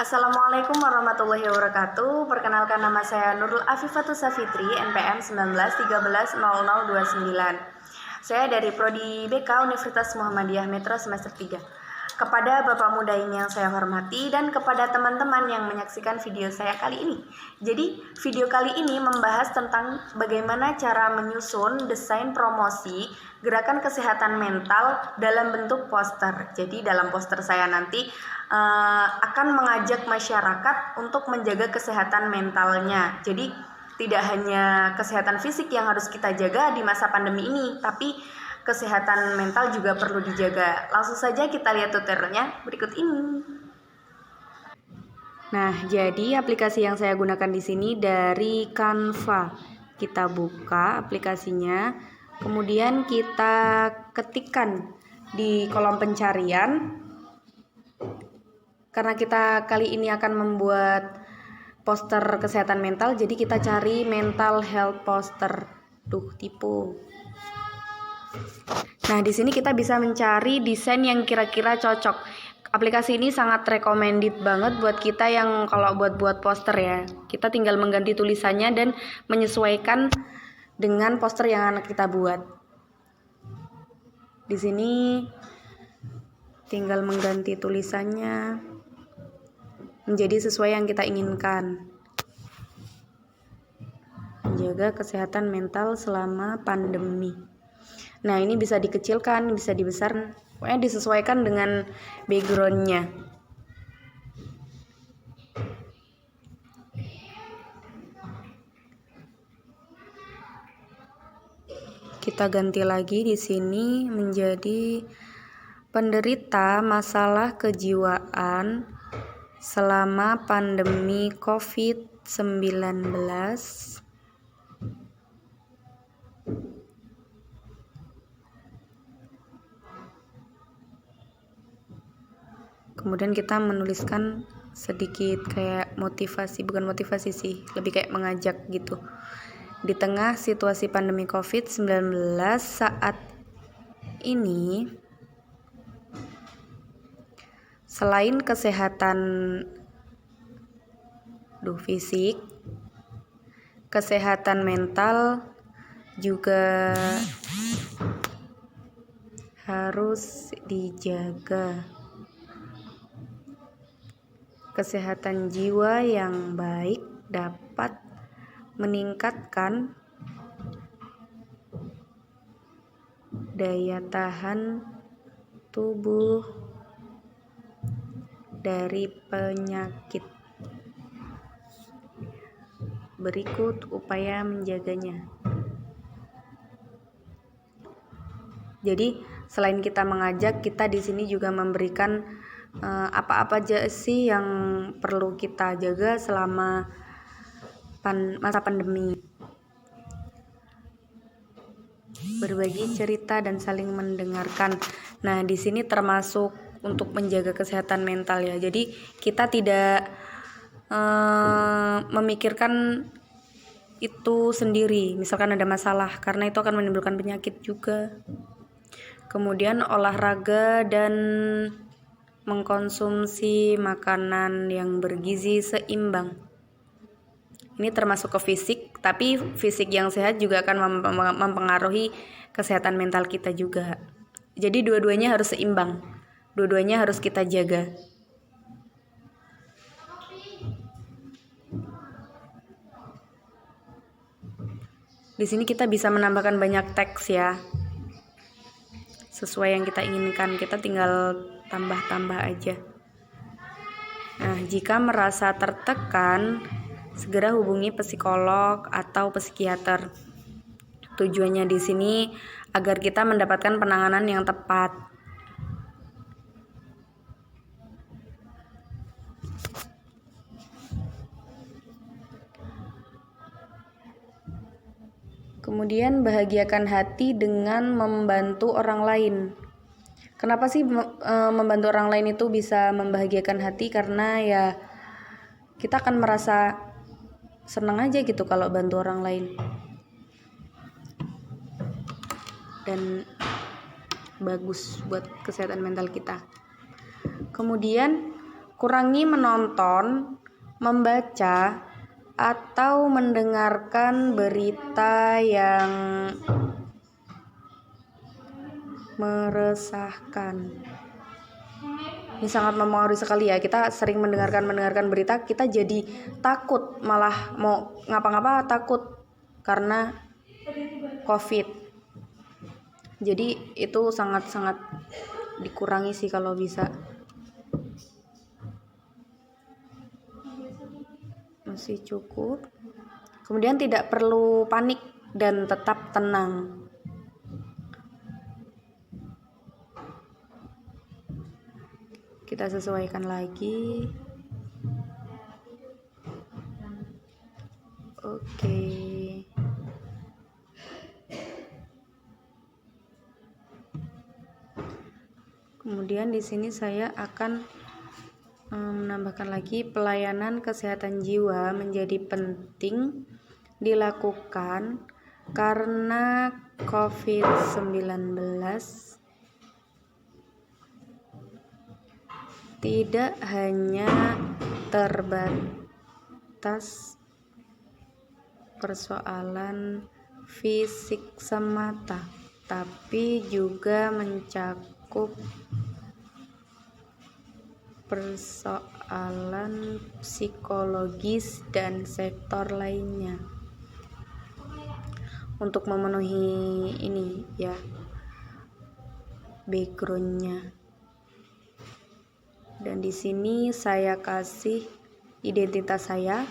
Assalamualaikum warahmatullahi wabarakatuh. Perkenalkan, nama saya Nurul Afifatus Safitri, NPM 19130029. Saya dari Prodi BK Universitas Muhammadiyah Metro semester 3. Kepada Bapak Muda ini yang saya hormati dan kepada teman-teman yang menyaksikan video saya kali ini. Jadi, video kali ini membahas tentang bagaimana cara menyusun desain promosi gerakan kesehatan mental dalam bentuk poster. Jadi, dalam poster saya nanti akan mengajak masyarakat untuk menjaga kesehatan mentalnya. Jadi, tidak hanya kesehatan fisik yang harus kita jaga di masa pandemi ini, tapi kesehatan mental juga perlu dijaga. Langsung saja kita lihat tutorialnya berikut ini. Nah, jadi aplikasi yang saya gunakan di sini dari Canva. Kita buka aplikasinya, kemudian kita ketikkan di kolom pencarian. Karena kita kali ini akan membuat poster kesehatan mental, jadi kita cari mental health poster. Tipu. Nah, di sini kita bisa mencari desain yang kira-kira cocok. Aplikasi ini sangat recommended banget buat kita yang kalau buat poster ya. Kita tinggal mengganti tulisannya dan menyesuaikan dengan poster yang akan kita buat. Di sini tinggal mengganti tulisannya menjadi sesuai yang kita inginkan. Menjaga kesehatan mental selama pandemi. Nah, ini bisa dikecilkan, bisa dibesarkan, pokoknya disesuaikan dengan backgroundnya. Kita ganti lagi di sini menjadi penderita masalah kejiwaan selama pandemi COVID-19. Kemudian kita menuliskan sedikit kayak motivasi, bukan motivasi sih, lebih kayak mengajak gitu. Di tengah situasi pandemi COVID-19 saat ini, selain kesehatan fisik, kesehatan mental juga harus dijaga. Kesehatan jiwa yang baik dapat meningkatkan daya tahan tubuh dari penyakit. Berikut upaya menjaganya. Jadi, selain kita mengajak, kita di sini juga memberikan apa-apa aja sih yang perlu kita jaga selama masa pandemi. Berbagi cerita dan saling mendengarkan. Nah, di sini termasuk untuk menjaga kesehatan mental ya. Jadi kita tidak memikirkan itu sendiri. Misalkan ada masalah, karena itu akan menimbulkan penyakit juga. Kemudian olahraga dan mengkonsumsi makanan yang bergizi seimbang. Ini termasuk ke fisik, tapi fisik yang sehat juga akan mempengaruhi kesehatan mental kita juga. Jadi dua-duanya harus seimbang, dua-duanya harus kita jaga. Di sini kita bisa menambahkan banyak teks ya, sesuai yang kita inginkan. Kita tinggal tambah-tambah aja. Nah, jika merasa tertekan, segera hubungi psikolog atau psikiater. Tujuannya di sini agar kita mendapatkan penanganan yang tepat. Kemudian bahagiakan hati dengan membantu orang lain. Kenapa sih membantu orang lain itu bisa membahagiakan hati? Karena ya kita akan merasa senang aja gitu kalau bantu orang lain. Dan bagus buat kesehatan mental kita. Kemudian kurangi menonton, membaca, atau mendengarkan berita yang meresahkan. Ini sangat mempengaruhi sekali ya. Kita sering mendengarkan berita, kita jadi takut, malah mau ngapa-ngapa takut karena COVID. Jadi itu sangat-sangat dikurangi sih kalau bisa. Masih cukup. Kemudian tidak perlu panik dan tetap tenang. Kita sesuaikan lagi. Oke. Kemudian di sini saya akan menambahkan lagi, pelayanan kesehatan jiwa menjadi penting dilakukan karena COVID-19 tidak hanya terbatas persoalan fisik semata, tapi juga mencakup persoalan psikologis dan sektor lainnya. Untuk memenuhi ini ya backgroundnya. Dan di sini saya kasih identitas saya,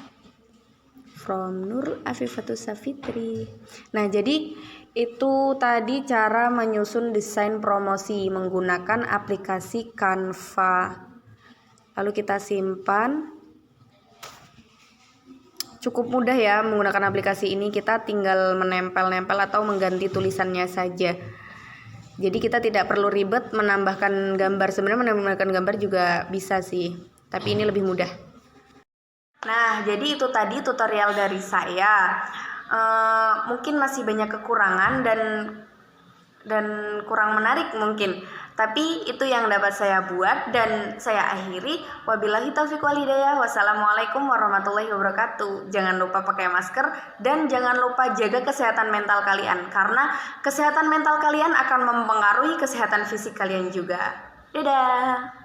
from Nur Afifatus Safitri. Nah, jadi itu tadi cara menyusun desain promosi menggunakan aplikasi Canva. Lalu kita simpan. Cukup mudah ya menggunakan aplikasi ini, kita tinggal menempel-nempel atau mengganti tulisannya saja. Jadi kita tidak perlu ribet menambahkan gambar. Sebenarnya menambahkan gambar juga bisa sih, tapi ini lebih mudah. Nah, jadi itu tadi tutorial dari saya. Mungkin masih banyak kekurangan dan kurang menarik mungkin. Tapi itu yang dapat saya buat dan saya akhiri. Wabillahi taufiq wal hidayah. Wassalamualaikum warahmatullahi wabarakatuh. Jangan lupa pakai masker dan jangan lupa jaga kesehatan mental kalian, karena kesehatan mental kalian akan mempengaruhi kesehatan fisik kalian juga. Dadah.